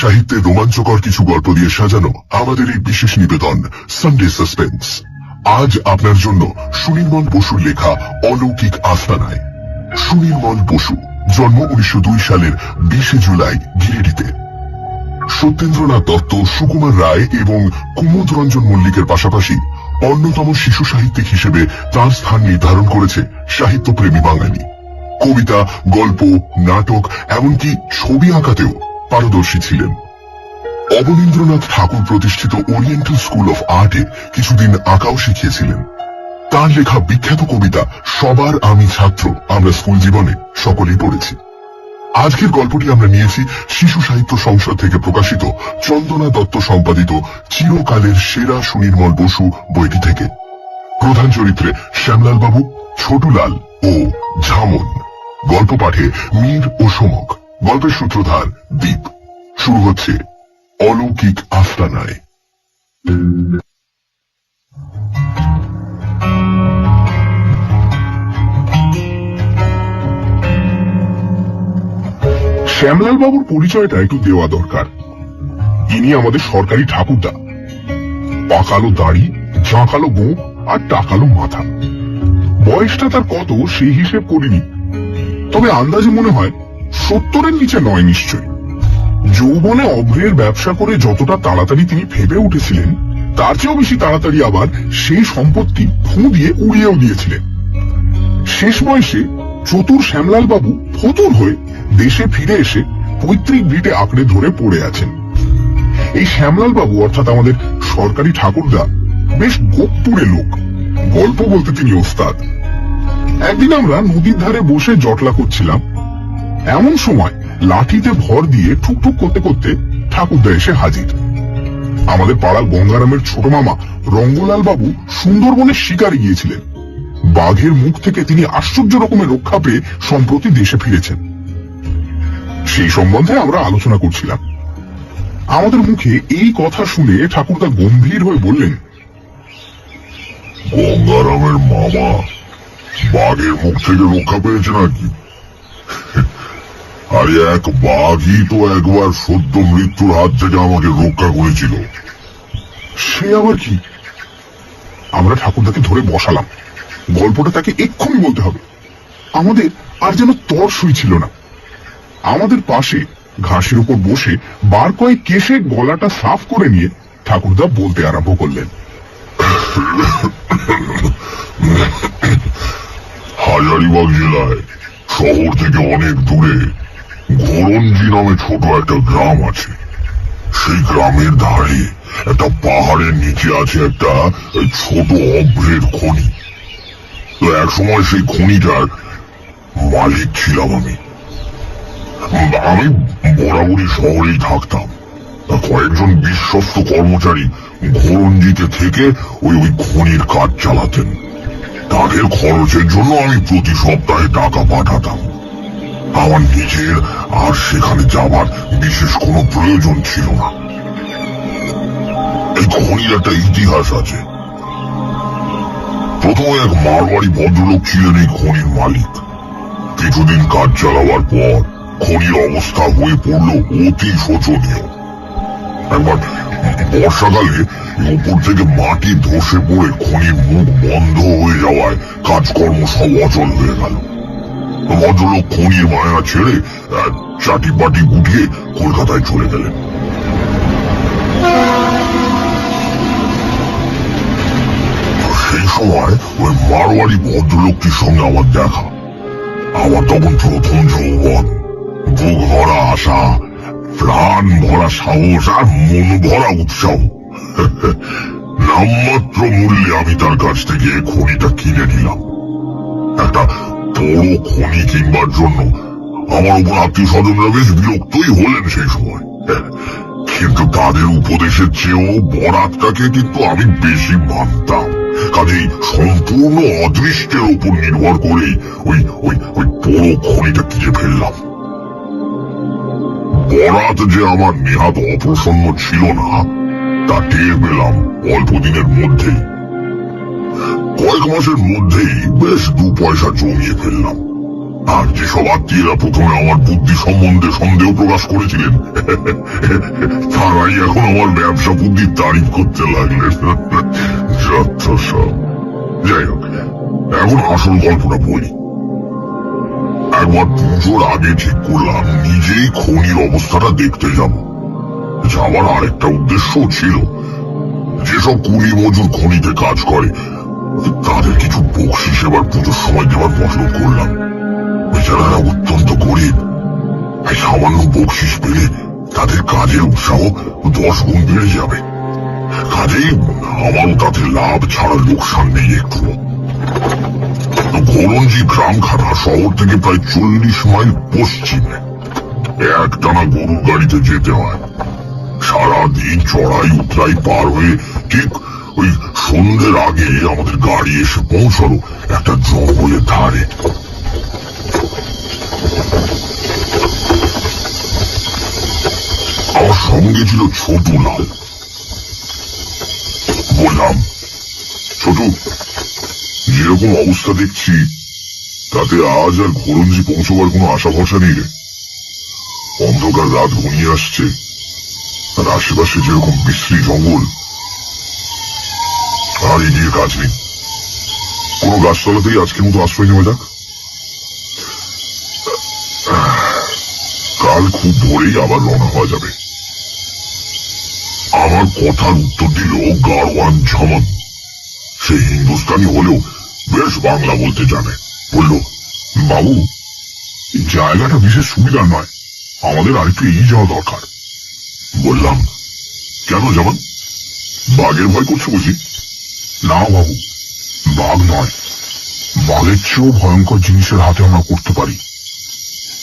সাহিত্যের রোমাঞ্চকর কিছু গল্প দিয়ে সাজানো আমাদের এই বিশেষ নিবেদন সানডে সাসপেন্স। আজ আপনার জন্য সুনির্মল বসুর লেখা অলৌকিক আস্তানায়। সুনির্মল বসু জন্ম 1902 সালের 20 জুলাই গিরিডিতে। সত্যেন্দ্রনাথ দত্ত, সুকুমার রায় এবং কুমুদ রঞ্জন মল্লিকের পাশাপাশি অন্যতম শিশু সাহিত্যিক হিসেবে তার স্থান নির্ধারণ করেছে সাহিত্যপ্রেমী বাঙালি। কবিতা, গল্প, নাটক, এমনকি ছবি আঁকাতেও পারদর্শী ছিলেন। অবনীন্দ্রনাথ ঠাকুর প্রতিষ্ঠিত ওরিয়েন্টাল স্কুল অফ আর্টে কিছুদিন আঁকাও শিখিয়েছিলেন। তার লেখা বিখ্যাত কবিতা সবার আমি ছাত্র আমরা স্কুল জীবনে সকলেই পড়েছি। আজকের গল্পটি আমরা নিয়েছি শিশু সাহিত্য সংসদ থেকে প্রকাশিত চন্দনা দত্ত সম্পাদিত চিরকালের সেরা সুনির্মল বসু বইটি থেকে। প্রধান চরিত্রে শ্যামলাল বাবু, ছোটুলাল ও ঝামন। গল্প পাঠে মীর ও সমক। গল্পের সূত্রধার দীপ। শুরু হচ্ছে অলৌকিক আস্তানায়। শ্যামলাল বাবুর পরিচয়টা একটু দেওয়া দরকার। ইনি আমাদের সরকারি ঠাকুরদা। পাকালো দাড়ি, ঝাঁকালো গোঁফ আর টাকালো মাথা। বয়সটা তার কত সেই হিসেব করিনি, তবে আন্দাজে মনে হয় 70-এর নিচে নয় নিশ্চয়। যৌবনে অভ্রের ব্যবসা করে যতটা তাড়াতাড়ি তিনি ভেবে উঠেছিলেন, তার চেয়েও বেশি তাড়াতাড়ি আবার সেই সম্পত্তি ফু দিয়ে উড়িয়েও দিয়েছিলেন। শেষ বয়সে চতুর শ্যামলাল বাবু ফতুর হয়ে দেশে ফিরে এসে পৈতৃক ভিটে আঁকড়ে ধরে পড়ে আছেন। এই শ্যামলাল বাবু অর্থাৎ আমাদের সরকারি ঠাকুরদা বেশ গোপপুরে লোক। গল্প বলতে তিনি ওস্তাদ। একদিন আমরা নদীর ধারে বসে জটলা করছিলাম। এমন সময় লাঠিতে ভর দিয়ে ঠুকঠুক করতে করতে ঠাকুরদা এসে হাজির। আমাদের পাড়ার গঙ্গারামের ছোট মামা রঙ্গলাল বাবু সুন্দরবনের শিকারে গিয়েছিলেন। বাঘের মুখ থেকে তিনি আশ্চর্য রকমের রক্ষা পেয়ে সম্প্রতি দেশে ফিরেছেন। সেই সম্বন্ধে আমরা আলোচনা করছিলাম। আমাদের মুখে এই কথা শুনে ঠাকুরদা গম্ভীর হয়ে বললেন, গঙ্গারামের মামা বাঘের মুখ থেকে রক্ষা পেয়েছে নাকি? আর এক বাঘই তো একবার সদ্য মৃত্যুর হাত থেকে আমাকে রক্ষা করেছিল। সে আবার কি? আমরা ঠাকুরদাকে ধরে বসালাম। গল্পটা তাকে এক্ষুনি বলতে হবে। আমাদের আর যেন তর সই ছিল না। আমাদের পাশে ঘাসের উপর বসে বার কয়েক কেশে গলাটা সাফ করে নিয়ে ঠাকুরদা বলতে আরম্ভ করলেন, হাজারিবাগ জেলায় শহর থেকে অনেক দূরে ঘরঞ্জি নামে ছোট একটা গ্রাম আছে। সেই গ্রামের ধারে একটা পাহাড়ের নিচে আছে একটা ছোট অভ্রের খনি। তো এক সময় সেই খনিটার মালিক ছিলাম আমি। বরাবরই শহরেই থাকতাম। কয়েকজন বিশ্বস্ত কর্মচারী ঘরঞ্জিতে থেকে ওই খনির কাজ চালাতেন। তাদের খরচের জন্য আমি প্রতি সপ্তাহে টাকা পাঠাতাম। আমার নিজের আর সেখানে যাবার বিশেষ কোনো প্রয়োজন ছিল না। এই খনির একটা ইতিহাস আছে। প্রথমে এক মারওয়াড়ি ভদ্রলোক ছিলেন এই খনির মালিক। কিছুদিন কাজ চালাবার পর খনির অবস্থা হয়ে পড়ল অতি শোচনীয়। একবার বর্ষাকালে উপর থেকে মাটি ধসে পড়ে খনির মুখ বন্ধ হয়ে যাওয়ায় কাজকর্ম সব অচল হয়ে গেল। ভদ্রলোক খনির মায়া ছেড়ে চাটি পাটি গুটিয়ে কলকাতায় চলে গেলেন। সেই সময় ওই মারওয়াড়ি ভদ্রলোকটির সঙ্গে আমার দেখা। আমার তখন প্রথম যৌবন, বুক ভরা আশা, প্রাণ ভরা সাহস আর মন ভরা উৎসাহ। নামমাত্র মূল্যে আমি তার কাছ থেকে খনিটা কিনে নিলাম। একটা বড় খনি কিনবার জন্য আমার উপর আত্মীয় স্বজনরা বেশ বিরক্তই হলেন সেই সময়। কিন্তু তাদের উপদেশের চেয়েও বরাতটাকে কিন্তু আমি বেশি মানতাম। কাজেই সম্পূর্ণ অদৃষ্টের উপর নির্ভর করেই ওই বড় খনিটা কিনে ফেললাম। বরাত যে আমার নেহাত অপ্রসন্ন ছিল না তা টের পেলাম অল্প দিনের মধ্যেই। কয়েক মাসের মধ্যেই বেশ 2 পয়সা জমিয়ে ফেললাম। আর যেসব আত্মীয়রা প্রথমে আমার বুদ্ধি সম্বন্ধে সন্দেহ প্রকাশ করেছিলেন তারাই এখন আমার ব্যবসা বুদ্ধির তারিফ করতে লাগলেন। যত সব। যাই হোক, এখন আসল গল্পটা বলি। একবার পুজোর আগে ঠিক করলাম নিজেই খনির অবস্থাটা দেখতে যাব। যাওয়ার আরেকটা উদ্দেশ্য ছিল, যেসব কুলি মজুর খনিতে কাজ করে তাদের কিছু বকশিস এবার পুজোর সময় দেওয়ার মতলব করলাম। বেচারারা অত্যন্ত গরিব, তাই সামান্য বকশিস পেলে তাদের কাজের উৎসাহ 10 গুণ বেড়ে যাবে। কাজেই আমারও তাতে লাভ ছাড়া লোকসান নেই একটু। ঘোরঞ্জি গ্রামখানা শহর থেকে প্রায় 40 মাইল পশ্চিমে। একটানা গরুর গাড়িতে যেতে হয়। সারাদিন চড়াই উতরাই পার হয়ে ঠিক ওই সন্ধ্যের আগে আমাদের গাড়ি এসে পৌঁছালো একটা জঙ্গলের ধারে। আমার সঙ্গে ছিল ছোট লাল। বললাম, ছোট, যেরকম অবস্থা দেখছি তাতে আজ আর ঘোরঞ্জি পৌঁছবার কোনো আশা ভরসা নেই রে। অন্ধকার রাত ঘনিয়ে আসছে, আর আশেপাশে যেরকম বিশ্রী জঙ্গল, আর এগিয়ে কাজ নেই। কোনো গাছতলাতেই আজকের মতো আশ্রয় নেওয়া যাক। কাল খুব ভোরেই আবার রওনা হওয়া যাবে। আমার কথার উত্তর দিল গাড়োয়ান ঝমন। সে হিন্দুস্তানি হলেও বেশ বাংলা বলতে জানে। বলল, বাবু, এই জায়গাটা বিশেষ সুবিধা নয়, আমাদের আরেকটু এগিয়ে যাওয়া দরকার। বললাম, কেন যেমন বাঘের ভয় করছে বুঝি? না বাবু, বাঘ নয়, বাঘের চেয়েও ভয়ঙ্কর জিনিসের হাতে আমরা করতে পারি।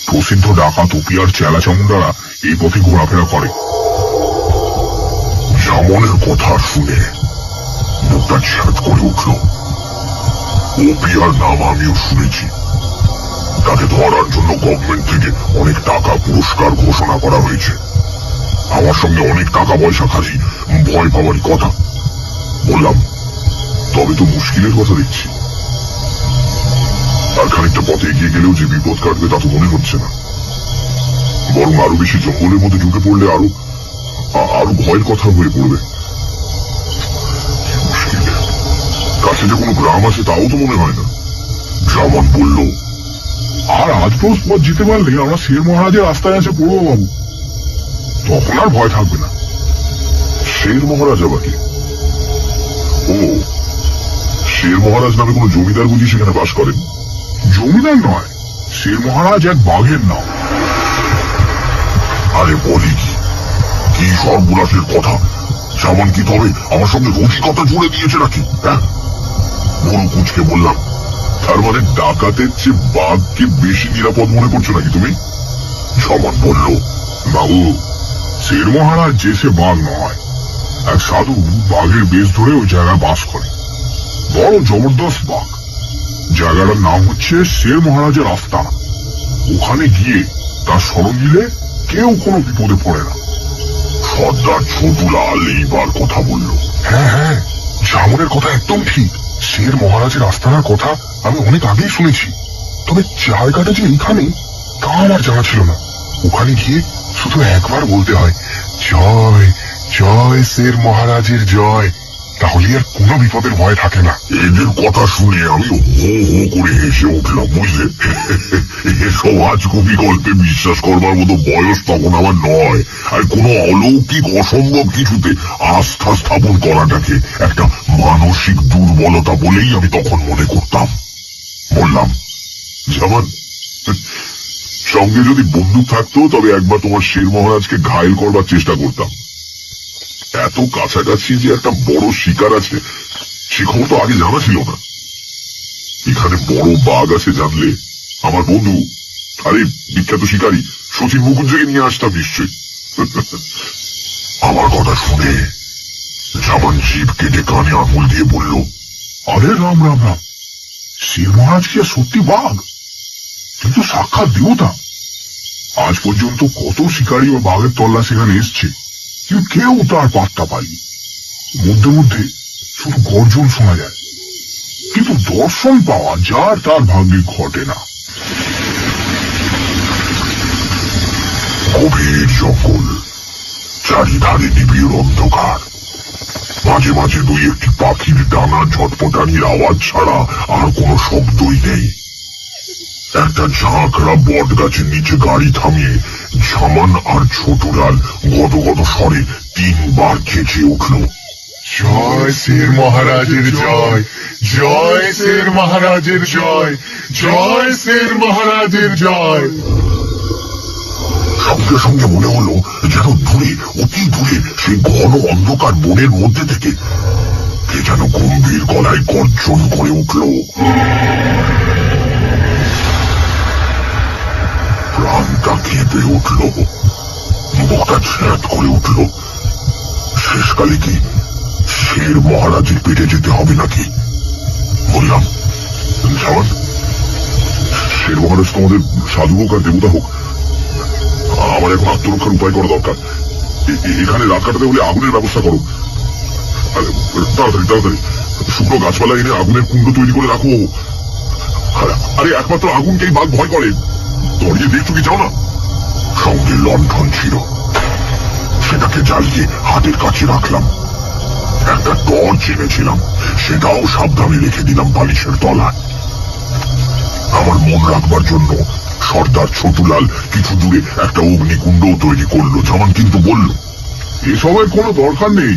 প্রসিদ্ধ ডাকাত ওপি আর চেলা চামুন্ডারা এই পথে ঘোরাফেরা করে। জামনের কথা শুনে বুকটা ঝাঁট করে উঠল। ওপিয়ার নাম আমিও শুনেছি। তাকে ধরার জন্য গভর্নমেন্ট থেকে অনেক টাকা পুরস্কার ঘোষণা করা হয়েছে। আমার সঙ্গে অনেক টাকা পয়সা, খালি ভয় পাওয়ারই কথা। বললাম, তবে তো মুশকিলের কথা দেখছি। আর খানিকটা পথে এগিয়ে গেলেও যে বিপদ কাটবে তা তো মনে হচ্ছে না। বরং আরো বেশি জঙ্গলের মধ্যে ঢুকে পড়লে আরো ভয়ের কথা হয়ে পড়বে। মুশকিল। কাছে যে কোনো গ্রাম আছে তাও তো মনে হয় না। জামান বলল, আর আজ রোজ পথ যেতে পারলে আমরা শের মহারাজের রাস্তায় এসে পড়বো বাবু, তখন আর ভয় থাকবে না। শের মহারাজ আবার কি? ও, শের মহারাজ নামে কোনো জমিদার বুঝি সেখানে বাস করেন? জমিদার নয়, শের মহারাজ এক বাঘের নাম। আরে বলি কি সর্বনাশের কথা! যেমন কি তবে আমার সঙ্গে রসিকতা জুড়ে দিয়েছে নাকি? হ্যাঁ, গরু কুচকে বললাম, তার মানে ডাকাতের চেয়ে বাঘকে বেশি নিরাপদ মনে করছো নাকি তুমি? সমান বলল, বাবু, শের মহারাজ যে সে বাঘ নয়, এক সাধু বাঘের বেশ ধরে ওই জায়গায় বাস করে। বড় জবরদস্ত বাঘ। জায়গাটার নাম হচ্ছে শের মহারাজের আস্তানা। ওখানে গিয়ে তার শরণ নিলে কেউ কোনো বিপদে পড়ে না। সর্দার ছোটুলাল এইবার কথা বলল। হ্যাঁ হ্যাঁ, জামনের কথা একদম ঠিক। শের মহারাজের আস্তানার কথা আমি অনেক আগেই শুনেছি, তবে জায়গাটা যে এইখানে তা আমার জানা ছিল না। ওখানে গিয়ে শুধু একবার বলতে হয়, জয় জয় শের মহারাজের জয়, তাহলে আর কোনো বিপদের ভয় থাকে না। এদের কথা শুনে আমি হো হো করে হেসে উঠলাম, বুঝলে? এসব আজগুবি গল্পে বিশ্বাস করবার মতো বয়স তখন আমার নয়। আর কোনো অলৌকিক অসম্ভব কিছুতে আস্থা স্থাপন করাটাকে একটা মানসিক দুর্বলতা বলেই আমি তখন মনে করতাম। বললাম, যেমন সঙ্গে যদি বন্দুক থাকতো তবে একবার তোমার শের মহারাজকে ঘায়েল করবার চেষ্টা করতাম। এত কাছাকাছি যে একটা বড় শিকার আছে সে খবর তো আগে জানা ছিল না। এখানে বড় বাঘ আছে জানলে আমার বন্ধু, আরে বিখ্যাত শিকারী শচীন মুকুঞ্জকে নিয়ে আসতাম নিশ্চয়ই। আমার কথা শুনে জামান জিভ কেটে কানে আঙুল দিয়ে বলল, আরে রাম রাম রাম, শের মহারাজ কি আর সত্যি বাঘ? কিন্তু সাক্ষাৎ দেবতা। আজ পর্যন্ত কত শিকারী ও বাঘের তল্লা সেখানে এসছে, কিন্তু কেউ তার পাত্তা পায়নি। মধ্যে মধ্যে শুধু গর্জন শোনা যায়। কিন্তু দর্শন পাওয়া যার তার ভাগ্যে ঘটে না। গভীর জঙ্গল, চারিধারে নিবিড় অন্ধকার, মাঝে মাঝে দুই একটি পাখির ডানা ঝটপটানির আওয়াজ ছাড়া আর কোনো শব্দই নেই। একটা ঝাঁকড়া বট গাছের নিচে গাড়ি থামিয়ে ঝামান আর ছোটলাল গদগদ স্বরে 3 বার চেঁচিয়ে উঠল, জয় শের মহারাজের জয়, জয় শের মহারাজের জয়, জয় শের মহারাজের জয়। সঙ্গে সঙ্গে মনে হলো যেন দূরে, অতি দূরে সেই ঘন অন্ধকার বনের মধ্যে থেকে কে যেন গম্ভীর গলায় গর্জন করে উঠল। প্রাণটা কেঁপে উঠল, বুকটা ছেঁত করে উঠল। শেষকালে কি শের মহারাজের পেটে যেতে হবে নাকি? বললাম, ঝামান, শের মহারাজ তোমাদের সাধু হোক আর দেবতা হোক, আমার এখন আত্মরক্ষার উপায় করা দরকার। এখানে রাত কাটাতে হলে আগুনের ব্যবস্থা করো। তাড়াতাড়ি তাড়াতাড়ি শুকনো গাছপালা এনে আগুনের কুণ্ড তৈরি করে রাখো। আরে একমাত্র আগুনকেই বাঘ ভয় করে, দড়িয়ে দেখছো কি চাও না? সঙ্গে লণ্ঠন ছিল, সেটাকে জ্বালিয়ে হাতের কাছে রাখলাম। একটা টর্চ এনেছিলাম, সেটাও সাবধানে রেখে দিলাম বালিশের তলায়। আমার মন রাখবার জন্য সর্দার ছোটুলাল কিছু দূরে একটা অগ্নিকুণ্ডও তৈরি করলো। জামান কিন্তু বলল, এসবের কোনো দরকার নেই।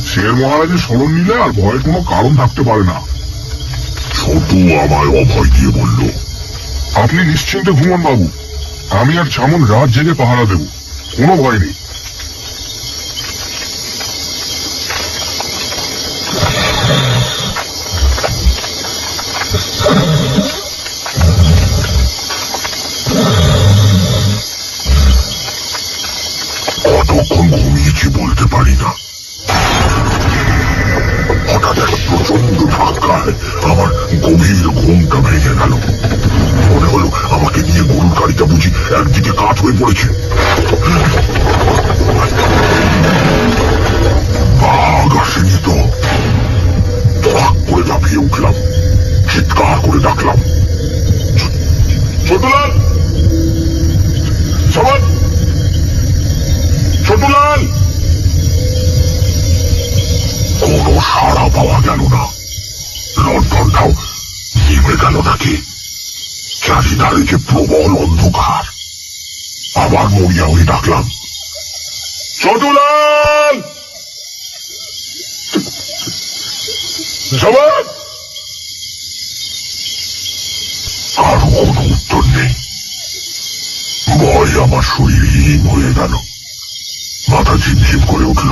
শের মহারাজের স্মরণ নিলে আর ভয়ের কোনো কারণ থাকতে পারে না। ছোটু আমায় অভয় দিয়ে বলল, আপনি নিশ্চিন্তে ঘুমান বাবু, আমি আর ঝামন রাত জেগে পাহারা দেব, কোনো ভয় নেই। কতক্ষণ ঘুমিয়েছি বলতে পারি না। হঠাৎ এক প্রচন্ড ধাক্কায় আমার গভীর ঘুমটা ভেঙে গেল। মনে হলো আমাকে নিয়ে গরুর গাড়িটা বুঝি একদিকে কাঠ হয়ে পড়েছে। বাঘ আসেনি তো। ধড়াক করে লাফিয়ে উঠলাম, চিৎকার করে ডাকলাম, ছোটলাল, সবাই ছোটলাল। কোনো সাড়া পাওয়া গেল না। লণ্ঠনটাও নিভে গেল নাকি? চারিধারে যে প্রবল অন্ধকার। আবার মরিয়া হয়ে ডাকলাম, ছোটলাল, সবাই। কারো কোনো উত্তর নেই। ভয় আমার শরীর হিম হয়ে গেল, মাথা ঝিমঝিম করে উঠল।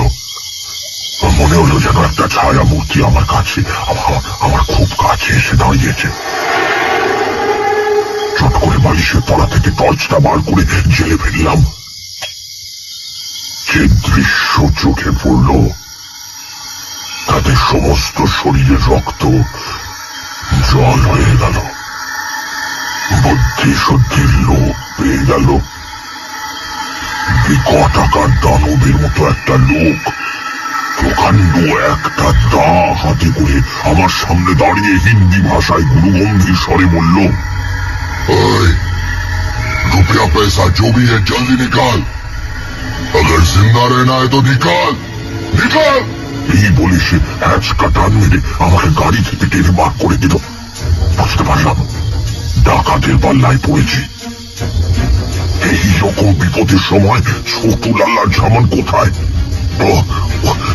মনে হলো যেন একটা ছায়া মূর্তি আমার কাছে, আমার খুব কাছে এসে দাঁড়িয়েছে। চট করে বালিশের তলা থেকে টর্চটা বার করে জেলে ফেললাম। যে দৃশ্য চোখে পড়ল, তাতে সমস্ত শরীরের রক্ত জল হয়ে গেল। বুদ্ধি শুদ্ধির লোপ পেয়ে গেল। বিকট আকার দানবের মতো একটা লোক প্রকাণ্ড একটা দা হাতে করে আমার সামনে দাঁড়িয়ে হিন্দি ভাষায় গুরুগম্ভীর স্বরে বলল, रुपया पैसा जो भी है जल्दी निकाल, अगर जिंदा रहना है तो निकाल निकाल। এই বলে সে হ্যাচকা টান মেরে আমাকে গাড়ি থেকে টেনে বার করে দিল। বুঝতে পারলাম ডাকাতের পাল্লায় পড়েছি। এই রকম বিপদের সময় ছোটুলাল আর ঝামান কোথায়?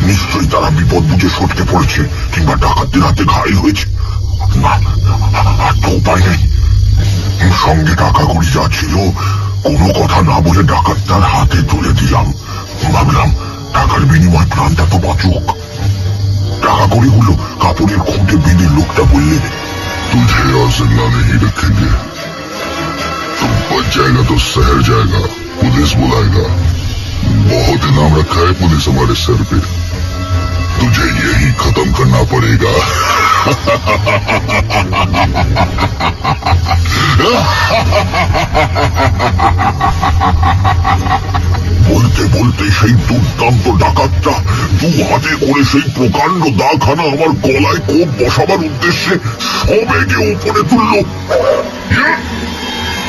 নিশ্চয়ই তারা বিপদ বুঝে সটকে পড়েছে, কিংবা ডাকাতদের হাতে ঘায়েল হয়েছে। না, আর তো উপায় নেই। সঙ্গে টাকা করি যা ছিল কোনো কথা না বলে ডাকাত তার হাতে তুলে দিলাম। ভাবলাম টাকার বিনিময় প্রাণটা তো বাঁচুক। টাকা কড়িগুলো কাপড়ের খুঁটে বেঁধে লোকটা বললে, तुझे और जिंदा नहीं रखेंगे, तुम बच जाएगा तो शहर जाएगा, पुलिस बुलाएगा, बहुत इनाम रखा है पुलिस हमारे सर पे, तुझे यही खत्म करना पड़ेगा। বলতে বলতে সেই দুর্দান্ত ডাকাতটা দু হাতে করে সেই প্রকাণ্ড দাখানা আমার গলায় কোপ বসাবার উদ্দেশ্যে সবেগে উপরে তুলল।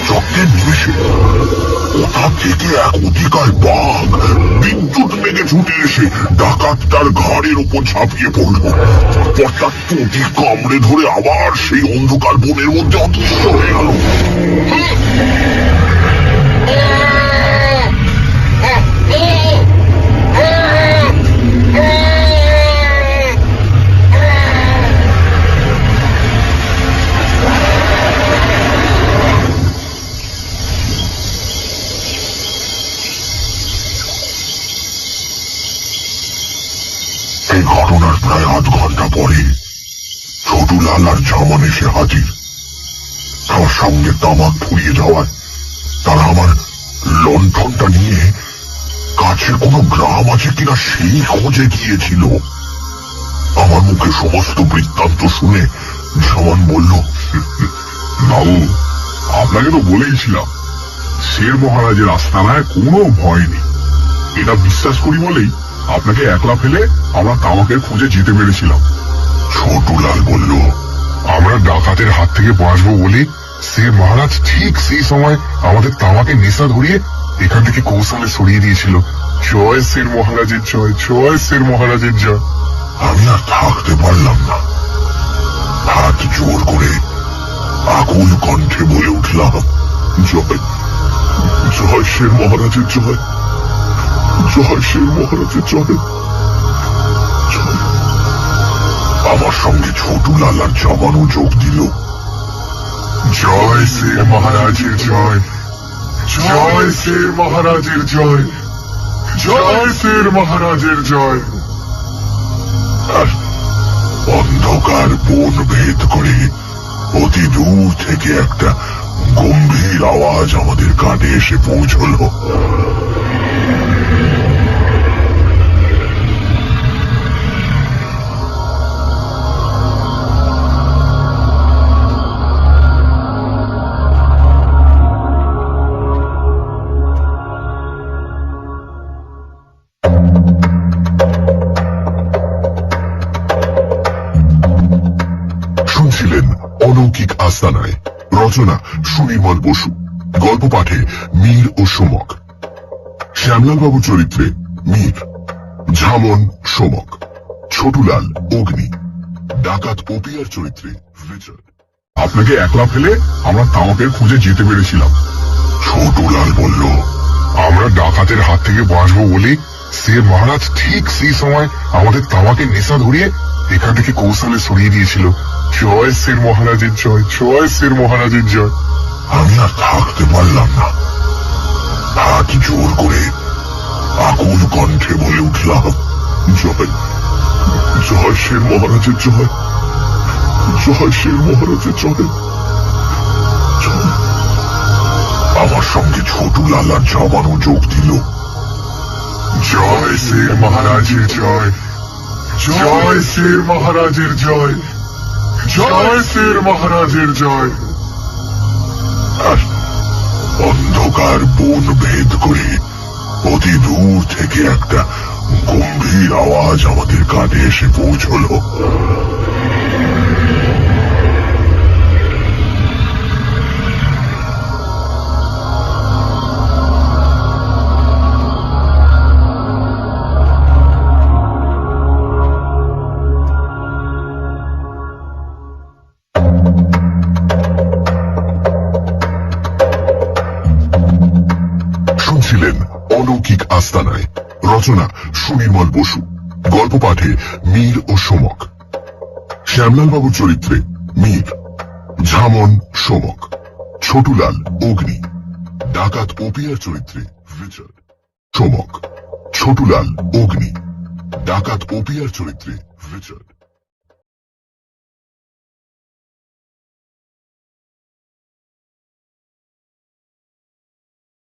চক্রের নিমেষে কোথা থেকে এক অতিকায় বাঘ বিদ্যুৎ বেগে ছুটে এসে ডাকাতটার ঘাড়ের উপর ঝাঁপিয়ে পড়ল। তারপর তার টুটি কামড়ে ধরে আবার সেই অন্ধকার বনের মধ্যে অদৃশ্য হয়ে গেল। এই ঘটনার প্রায় আধ ঘন্টা পরে ছোটুলাল আর জামান এসে হাজির। আমার সঙ্গে তামাক ফুরিয়ে যাওয়ায় তারা আমার লণ্ঠনটা নিয়ে কাছে কোনো গ্রাম আছে কিনা সেই খোঁজে গিয়েছিল। আমার মুখে সমস্ত বৃত্তান্ত শুনে জামান বলল, বাবু, আপনাকে তো বলেইছিলাম শের মহারাজের আস্তানায় কোনো ভয় নেই। এটা বিশ্বাস করি বলেই আপনাকে একলা ফেলে আমরা তামাকের খুঁজে যেতে পেরেছিলাম। ছোটুলাল বলল, আমরা ডাকাতের হাত থেকে বাঁচবো বলে শের মহারাজ ঠিক সেই সময় আমাদের তামাকে নেশা ধরিয়ে এখান থেকে কৌশলে সরিয়ে দিয়েছিল। জয় শের মহারাজের জয়, জয় শের মহারাজের জয়। আমি আর থাকতে পারলাম না। হাত জোর করে আকুল কণ্ঠে বলে উঠলাম, জয় জয় শের মহারাজের জয়, জয় শের মহারাজের জয়। আমার সঙ্গে ছোটুলাল আর জামানও যোগ দিল। জয় শের মহারাজের জয়, জয় শের মহারাজের জয়, জয় শের মহারাজের জয়। আর অন্ধকার বন ভেদ করে অতি দূর থেকে একটা গম্ভীর আওয়াজ আমাদের কানে এসে পৌঁছল। শুনছিলেন অলৌকিক আস্তানায়, রচনা সুনির্মল বসু, গল্প পাঠে মীর ও সোমক। শ্যামলাল বাবু চরিত্রে মীর, ঝামন সোমক, ছোটুলাল অগ্নি, ডাকাত পপিয়ার চরিত্রে রিচার্ড। আপনাকে একলা ফেলে আমরা তামাকের খুঁজে যেতে পেরেছিলাম। ছোটুলাল বলল, আমরা ডাকাতের হাত থেকে বাঁচবো বলে শের মহারাজ ঠিক সেই সময় আমাদের তামাকে নেশা ধরিয়ে এখান থেকে কৌশলে সরিয়ে দিয়েছিল। জয় শের মহারাজের জয়, জয় শের মহারাজের জয়। আমি আর থাকতে পারলাম না। হাত জোর করে আকুল কণ্ঠে বলে উঠলাম, জয় জয় শের মহারাজের জয়, জয় শের মহারাজের জয়। আমার সঙ্গে ছোটুলাল আর জামানও যোগ দিল। জয় শের মহারাজের জয়, জয় শের মহারাজের জয়, জয় শের মহারাজের জয়। আর অন্ধকার বন ভেদ করে অতি দূর থেকে একটা গম্ভীর আওয়াজ আমাদের কানে এসে পৌঁছল। শুনছিলেন অলৌকিক আস্তানায়, রচনা সুনির্মল বসু, গল্প পাঠে মীর ও সোমক। শ্যামলাল বাবুর চরিত্রে মীর, ঝামন সোমক, ছোটুলাল অগ্নি, ডাকাত পপিয়ার চরিত্রে রিচার্ড। সোমক, ছোটুলাল অগ্নি, ডাকাত পপিয়ার চরিত্রে রিচার্ড।